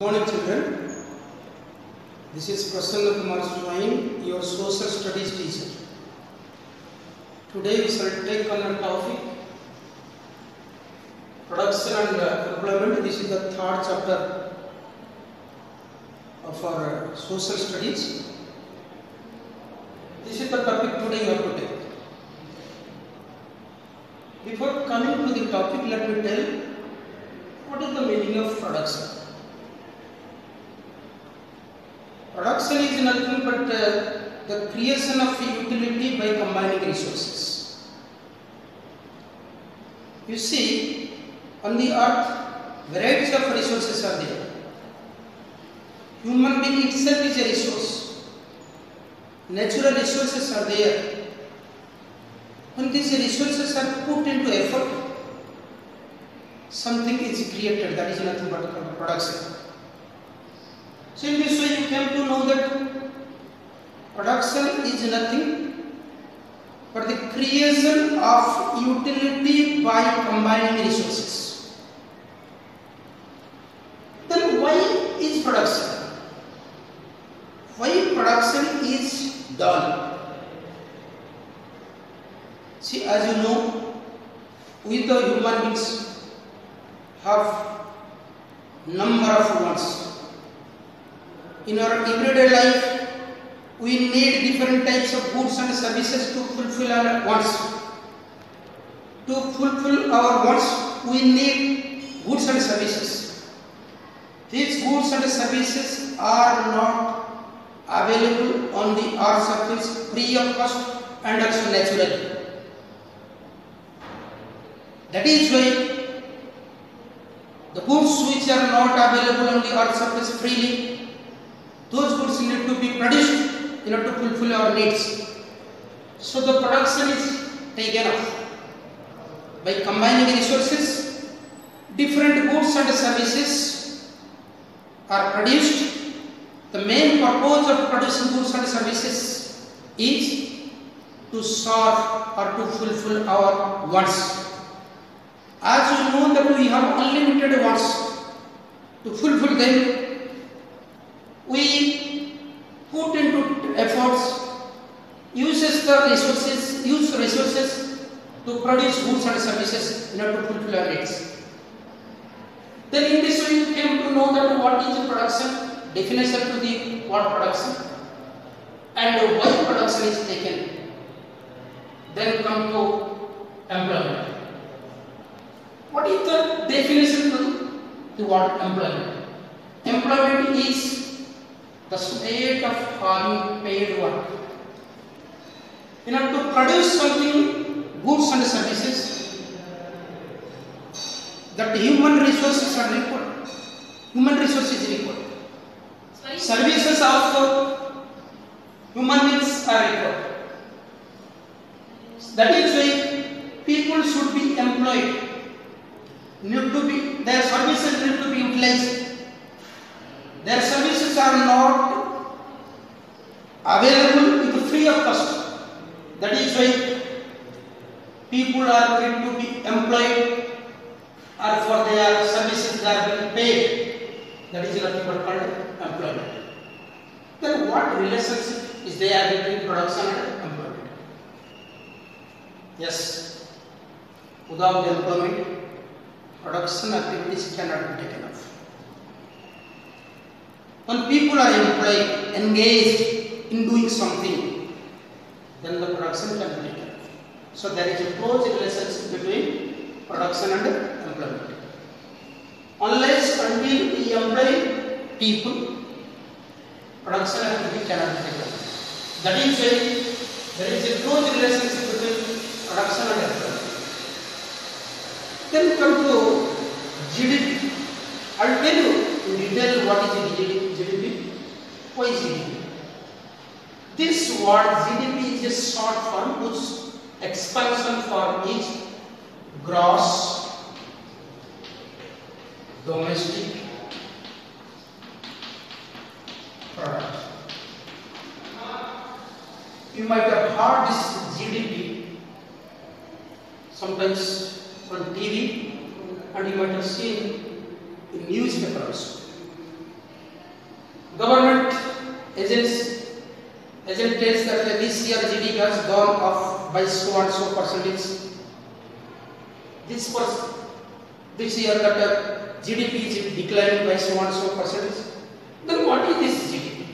Good morning, children. This is Prasanna Kumar Swain, your social studies teacher. Today we shall take on a topic production and employment. This is the third chapter of our social studies. This is the topic today you have to take. Before coming to the topic, let me tell what is the meaning of production. Production is nothing but the creation of utility by combining resources. You see, on the earth, varieties of resources are there. Human being itself is a resource. Natural resources are there. When these resources are put into effort, something is created. That is nothing but production. So in this way you came to know that production is nothing but the creation of utility by combining resources. Then why is production? Why production is done? See, as you know, we the human beings have number of wants. In our everyday life, we need different types of goods and services to fulfill our wants. To fulfill our wants, we need goods and services. These goods and services are not available on the earth's surface free of cost and also naturally. That is why the goods which are not available on the earth's surface freely, those goods need to be produced in order to fulfill our needs. So the production is taken up. By combining resources, different goods and services are produced. The main purpose of producing goods and services is to serve or to fulfill our wants. As you know that we have unlimited wants, to fulfill them, we put into efforts, use resources to produce goods and services in order to fulfill our needs. Then in this way you came to know that what is the production, definition to the word production, and why production is taken. Then come to employment. What is the definition to the word employment? Employment is the state of having paid work. In order to produce something, goods and services, that human resources are required. Human resources is required. Services also, human needs are required. That is why people should be employed. Their services need to be utilized. Their services are not available with free of cost. That is why people are going to be employed, or for their services they are being paid. That is nothing but called employment. Then what relationship is there between production and employment? Yes, without employment, production activities cannot be taken up. When people are employed, engaged in doing something, then the production can be taken up. So there is a close relationship between production and employment. Unless until we employ people, production activity cannot be taken up. That is why there is a close relationship between production and employment. Then we come to GDP. I will tell you in detail what is GDP. Why is GDP? This word GDP is a short form whose expansion form is gross domestic product. You might have heard this GDP sometimes on TV, and you might have seen in newspapers. agent tells that this year GDP has gone up by so and so percentage. This year that GDP is declining by so and so percentage. Then what is this GDP?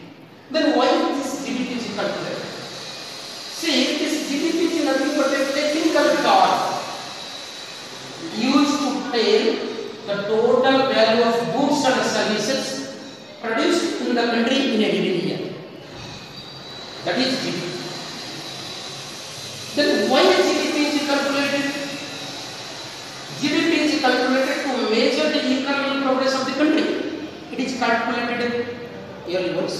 Then why this GDP is calculated? See, this GDP is nothing but a technical term used to tell the total value of goods and services produced in the country in a given year. That is GDP. Then why GDP is calculated? GDP is calculated to measure the economic progress of the country. It is calculated yearly once.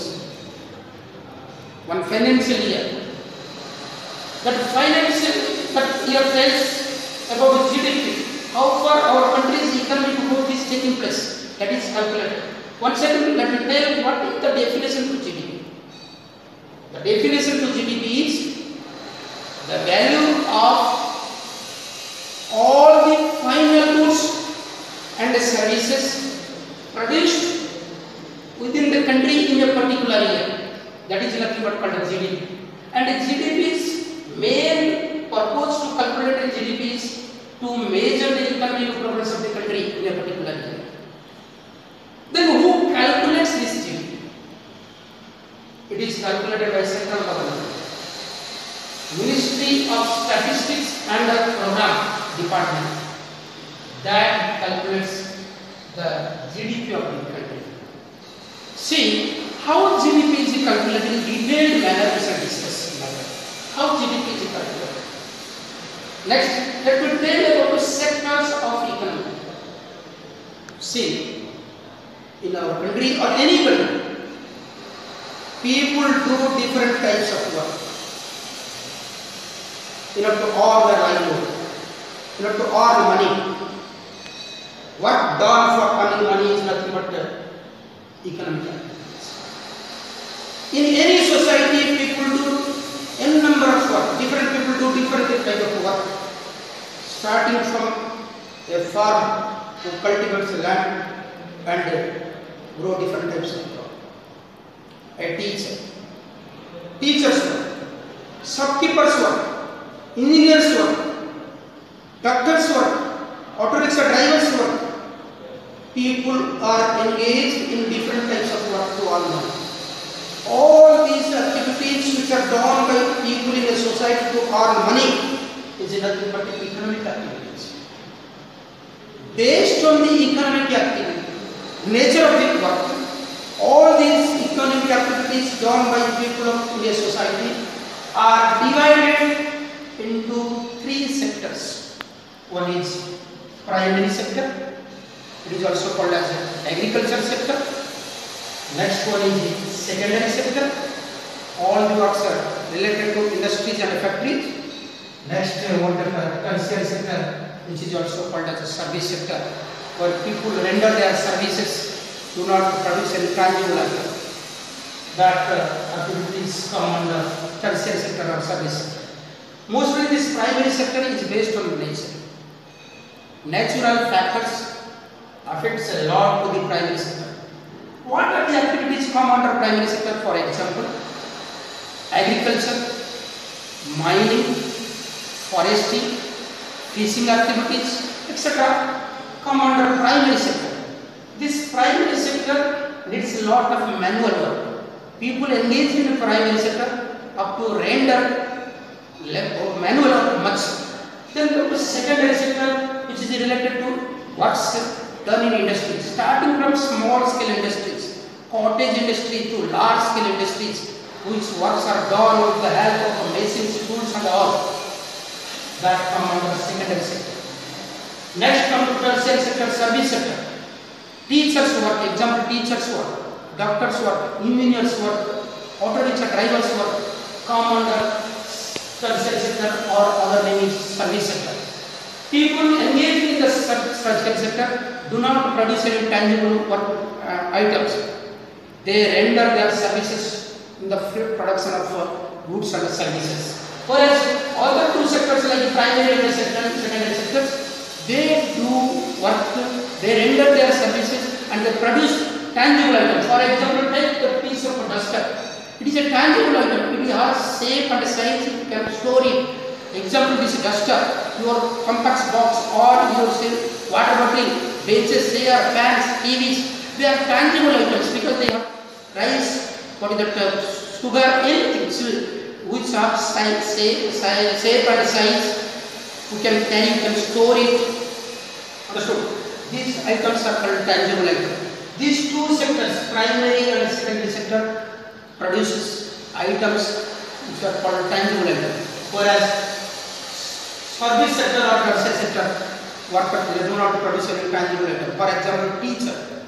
One financial year. That year tells about GDP. How far our country's economic growth is taking place. That is calculated. One second, let me tell what is the definition to GDP. The definition to GDP is the value of all the final goods and services produced within the country in a particular year. That is nothing but called GDP. And GDP's main purpose to calculate GDP is to measure the economic progress of the country in a particular year. Then who calculates this GDP? It is calculated by central government. Ministry of Statistics and the Program Department that calculates the GDP of the country. See how GDP is calculated in detailed manner we shall discuss now. How GDP is calculated. Next, let me tell about the sectors of economy. See, in our country or any country, people do different types of work. In order to earn their livelihood, in order to earn money. What done for earning money is nothing but economic activities. In any society, people do n number of work. Different people do different type of work. Starting from a farm who cultivates land and grow different types of crop. A teacher's work, shopkeeper's work, engineer's work, doctor's work, auto rickshaw driver's work. People are engaged in different types of work to earn money. All these activities which are done by people in a society to earn money is nothing but economic activities. Based on the economic activity, nature of the work, all these economic activities done by people in a society are divided into three sectors. One is primary sector. It is also called as agriculture sector. Next one is secondary sector. All the works are related to industries and factories. Next one is tertiary sector, which is also called as a service sector, where people render their services, do not produce any tangible item. That activities come under tertiary sector or service sector. Mostly this primary sector is based on nature. Natural factors affects a lot to the primary sector. What are the activities come under primary sector? For example, agriculture, mining, forestry, fishing activities, etc. come under primary sector. This primary sector needs a lot of manual work. People engaged in the primary sector up to render manual work much. Then come to secondary sector, which is related to works done in industry, starting from small scale industries, cottage industry to large scale industries, which works are done with the help of machines, tools and all. That come under secondary sector. Next come to tertiary sector, service sector. Teachers work, example teachers work, doctors work, engineers work, auto rickshaw drivers work, come under tertiary sector, or other name is service sector. People engaged in the tertiary sector do not produce any tangible work items. They render their services in the production of goods and services. Whereas other two sectors like primary and secondary sectors, they do work, they render their services and they produce tangible items. For example, take the piece of a duster. It is a tangible item. It has shape and size. You can store it. Example: this duster, your compact box, or your water bottle, benches, chair, fans, TVs. They are tangible items because they have rice, what is that, sugar, anything which have size, shape and size. You can carry, you can store it. Understood? These items are called tangible items. These two sectors, primary and secondary sector, produces items which are called tangible items. Whereas service sector or tertiary sector, worker, they do not produce any tangible item. For example, teacher,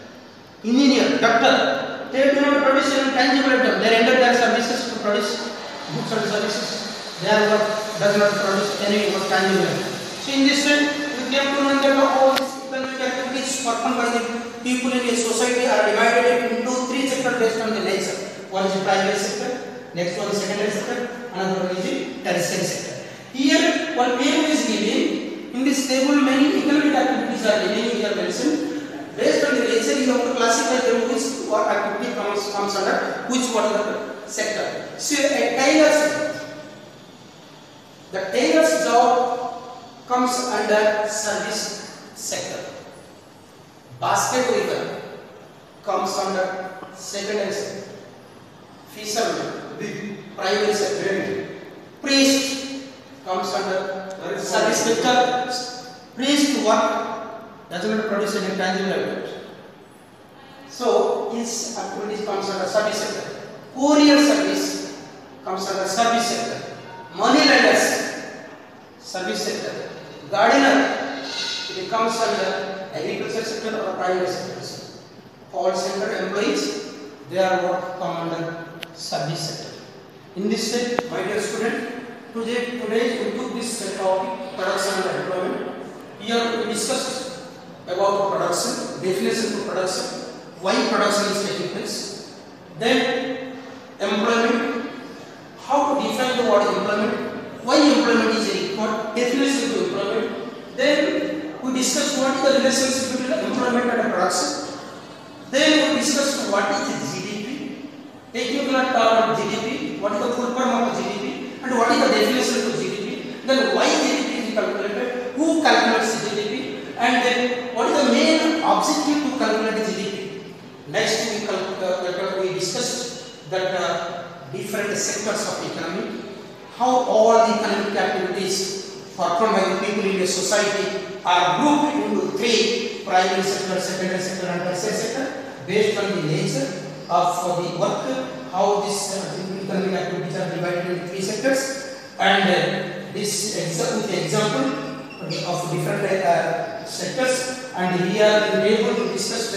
engineer, doctor, they do not produce any tangible item. They render their services to produce goods and services. Their work does not produce any tangible item. So in this way, we came to know that all these economic activities performed by the people in a society are divided into three sectors based on the nature. One is the primary sector, next one is secondary sector, another one is the tertiary sector. Here, one table is given. In this table, many economic activities are given. Here mentioned. Based on the nature, you have to classify them which what activity comes under which what the sector. So, a tailor's, the tailor's job comes under service sector. Basket weaver comes under secondary sector. Fisherman, the primary sector. Priest comes under service sector. Priest work does not produce any tangible items. So his activities comes under service sector. Courier service comes under service sector. Money lenders, service sector. Gardener, it comes under agriculture sector or private sector. Call center employees, their work come under service sector. In this way, my dear student, today we took this topic, production and employment. Here we discussed about production, definition of production, why production is taking place, then employment, how to define the word employment, why employment is required, definition of employment, then we discussed what is the relationship between employment and production, then we discussed what is GDP, technical term of GDP, what is the full form of GDP, and what is the definition of GDP, then why GDP is calculated, who calculates GDP, and then what is the main objective to calculate GDP. Next we discussed that different sectors of economy, how all the economic activities performed by the people in a society are grouped into three: primary sector, secondary sector, and tertiary sector, based on the nature of the work, how these economic activities are divided into three sectors, and this with the example of different sectors, and here we will be able to discuss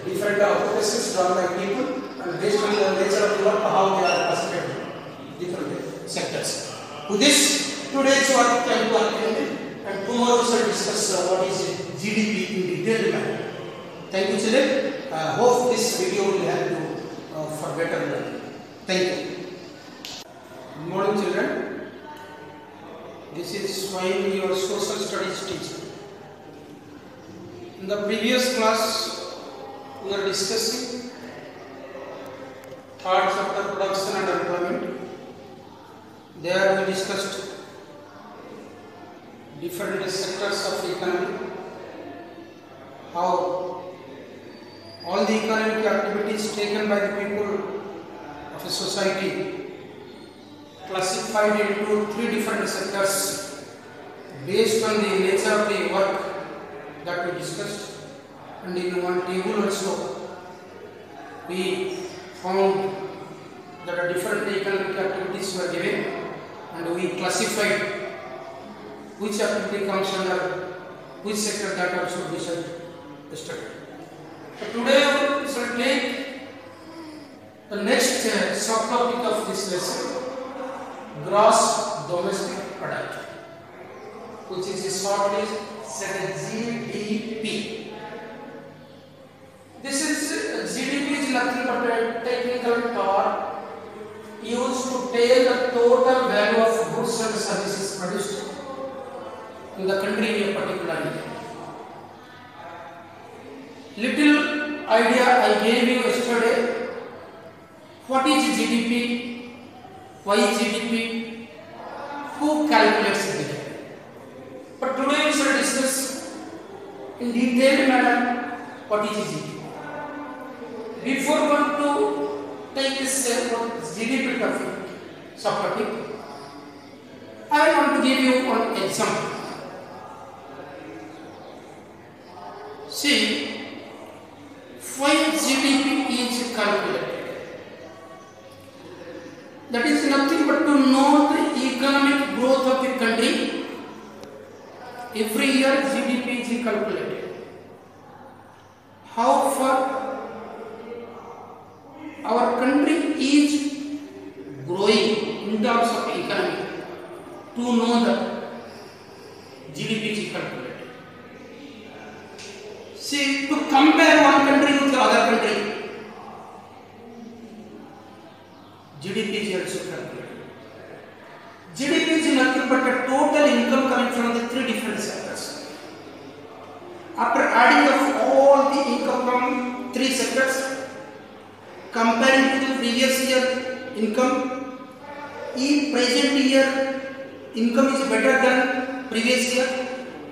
different occupations done by people, and based on the nature of the work, how they are classified different sectors. With this, today's work can be ended, and tomorrow we shall discuss what is GDP in detailed manner. Thank you, children. Hope this video will help you for better learning. Thank you. Good morning, children. This is Swayam, your social studies teacher. In the previous class, we are discussing third chapter, production and employment. There we discussed different sectors of the economy, how all the economic activities taken by the people of a society classified into three different sectors based on the nature of the work that we discussed, and in one table also we found that different economic activities were given, and we classified which activity comes under which sector, that also we shall study. So today we shall take the next subtopic of this lesson, gross domestic product, which is shortly said as GDP. This is GDP is nothing but a technical term used to tell the total value of goods and services produced in the country in a particular year. Little idea I gave you yesterday. What is GDP? Why is GDP? Who calculates GDP? But today we shall discuss in detailed manner what is GDP. Before going to take this GDP topic, subtopic, I want to give you one example. See, why GDP is calculated? That is nothing but to know the economic growth of the country. Every year GDP is calculated. How far our country is growing in terms of economy, to know that GDP is calculated. See, to compare one country with the other country, GDP is also calculated. GDP is nothing but a total income coming from the three different sectors. After adding up all the income from three sectors, comparing to the previous year income, if present year income is better than previous year,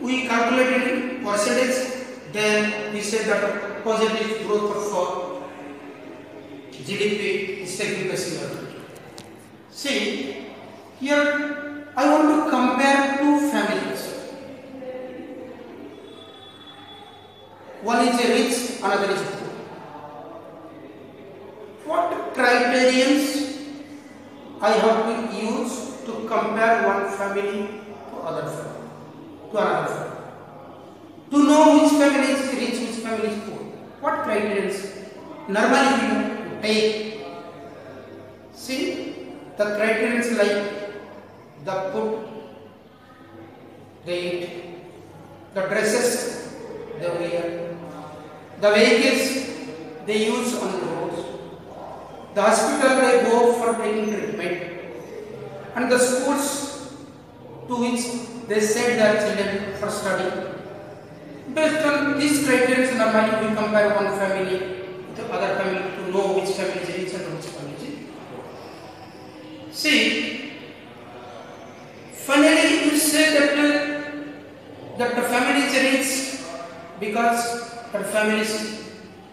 we calculated in percentage, then we say that positive growth of GDP is taking place in our country. See, here I want to compare two families. One is a rich, another is poor. What criterions I have to use to compare one family to another family? To know which family is rich, which family is poor. What criterions? Normally we take. See, the criterions like the food they eat, the dresses they wear, the vehicles they use on the roads, the hospital they go for taking treatment, and the schools to which they send their children for study. Based on these criteria, normally we compare one family with the other family to know which family is rich and which family is poor. See, finally you say that the family is rich because the family's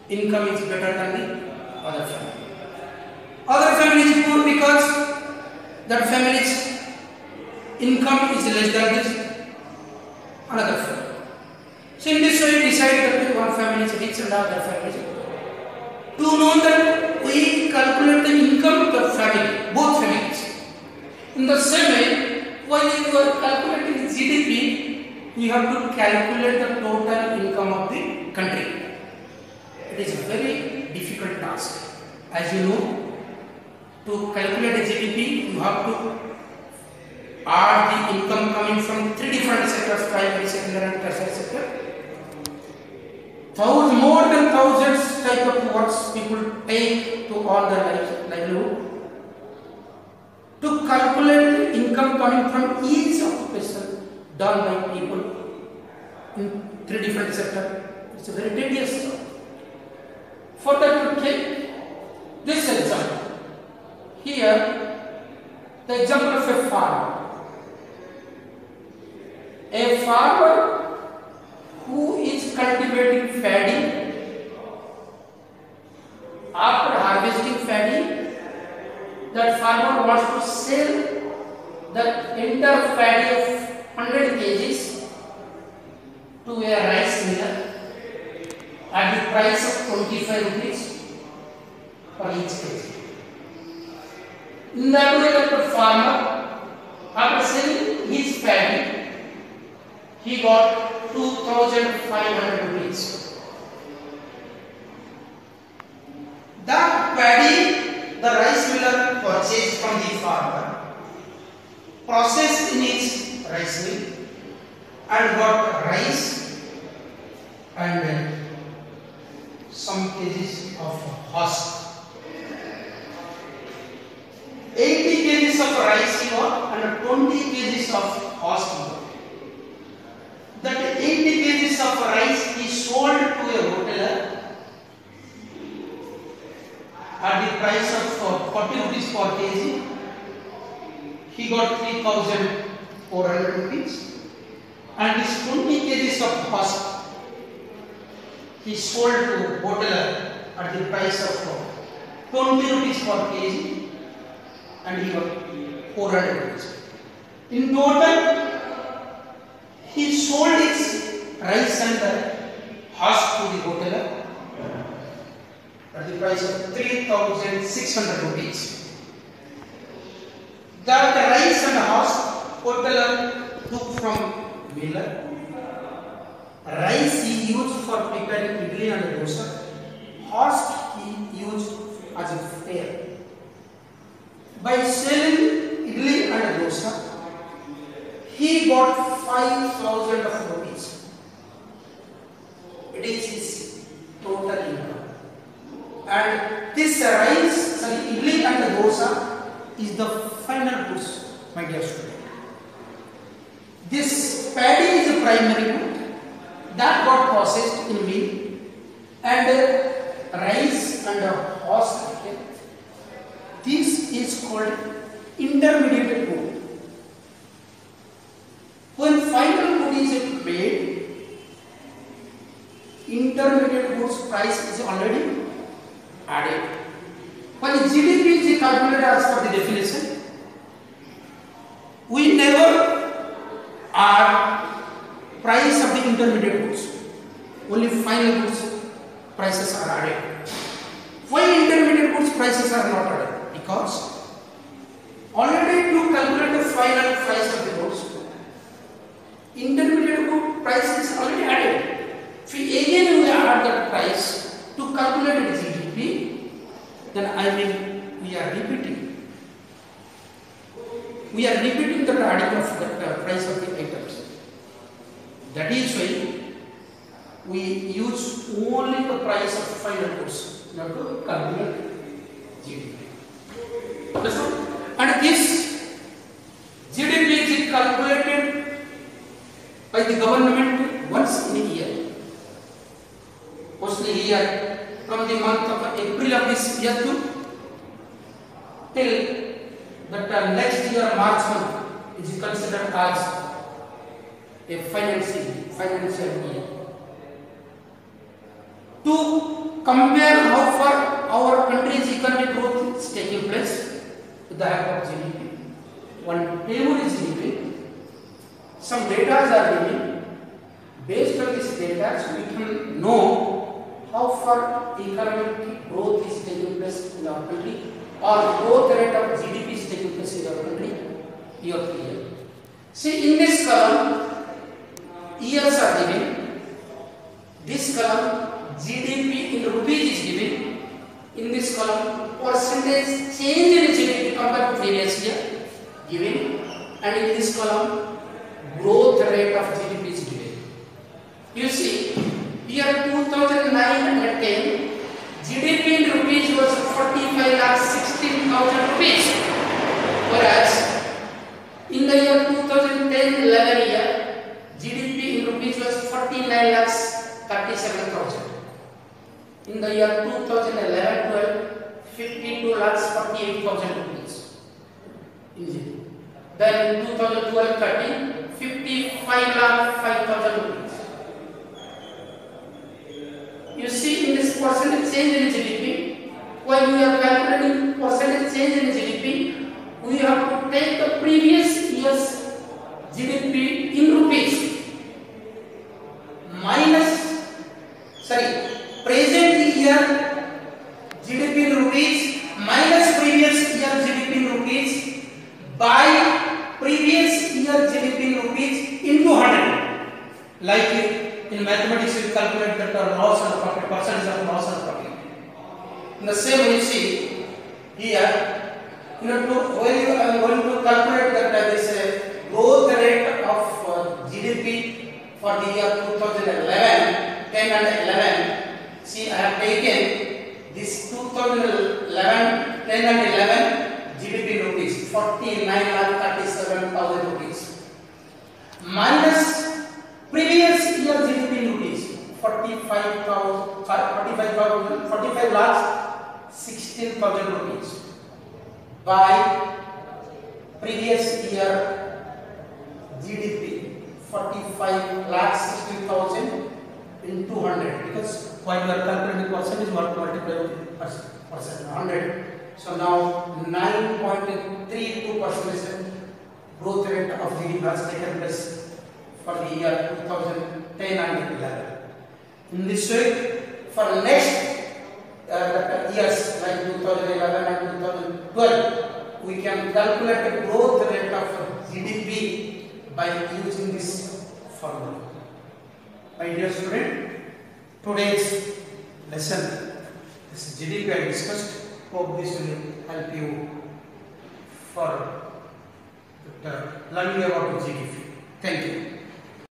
income is better than the other family. Other family is poor because that family's income is less than this another family. So in this way we decide that one family is rich and other family is poor. To know that we calculate the income of the family, both families. In the same way, while you are calculating GDP, you have to calculate the total income of the country. It is a very difficult task. As you know, to calculate a GDP, you have to add the income coming from three different sectors, primary, secondary and tertiary sector. More than thousands type of works people take to all their livelihood. To calculate the income coming from each occupation done by people in three different sectors, it's a very tedious job. For that, we take this example. Here, the example of a farmer. A farmer who is cultivating paddy, after harvesting paddy, that farmer wants to sell that entire paddy of 100 kgs to a rice miller at the price of 25 rupees for each kg. In that way, that the farmer, after selling his paddy, he got 2,500 rupees. That paddy the rice miller purchased from the farmer, processed in his rice mill, and got rice and some kgs of husk. 80 kgs of rice he got and 20 kgs of husk he got. That 80 kgs of rice he sold to a hoteler at the price of 40 rupees per kg, he got 3,400 rupees, and this 20 kgs of husk he sold to bottler at the price of 20 rupees per kg, and he got 400 rupees. In total, he sold his rice and husk to the bottler at the price of 3,600 rupees. The rice and husk bottler took from miller. Rice he used for preparing idli and dosa. Husk he used as a fare. By selling idli and dosa, he got 5,000 rupees. It is his total income. And this rice, idli and dosa is the final goods, my dear student. This paddy is the primary good that got processed in mill, and rice and husk, this is called intermediate good. When final good is made, intermediate goods price is already added. When GDP is calculated as per the definition, we never add price of the intermediate goods. Only final goods prices are added. Why intermediate goods prices are not added? Because already to calculate the final price of the goods, intermediate good price is already added. If we again we add that price to calculate the GDP, then we are repeating. We are repeating the adding of the price of the items. That is why we use only the price of final goods in order to calculate GDP. And this GDP is calculated by the government once in a year. Once in a year, from the month of April of this year till that next year March month is considered as a financial year. To compare how far our country's economic growth is taking place with the help of GDP, one table is given, some data are given. Based on this data, we can know how far economic growth is taking place in our country, or growth rate of GDP is taking place in our country year to year. See, in this column, years are given. This column, GDP in rupees is given. In this column, percentage change in GDP compared to previous year given, and in this column, growth rate of GDP is given. You see, year 2009 and 10, GDP in rupees was 45,16,000 rupees, whereas in the year 2010-11 year, GDP in rupees was 49,37,000. In the year 2011-12, 52,48,000 rupees. Then 2012-13, 55,05,000 rupees. You see, in this percentage change in GDP, when we are calculating percentage change in GDP, we have to take the previous year's GDP in rupees minus, present year GDP in rupees minus previous year GDP in rupees by previous year GDP in rupees into 100. Like in mathematics, we calculate that loss and profit, percentage of loss and profit. In the same way, you see here, when you are going to calculate that there is a growth rate of GDP for the year 2011, 10 and 11. See, I have taken this 2011, 10 and 11 GDP in rupees, 49,37,000 rupees, minus previous year GDP in rupees, 45 lakhs 16,000 rupees, by previous year GDP 45,60,000 into 100, because while you are calculating percentage, what multiply with percent 100. So now 9.32% growth rate of GDP has taken place for the year 2010 and 11. In this way, for next years like 2011 and 2012, we can calculate the growth rate of GDP by using this formula. My dear student, today's lesson, this GDP I discussed. Hope this will help you for learning about GDP. Thank you.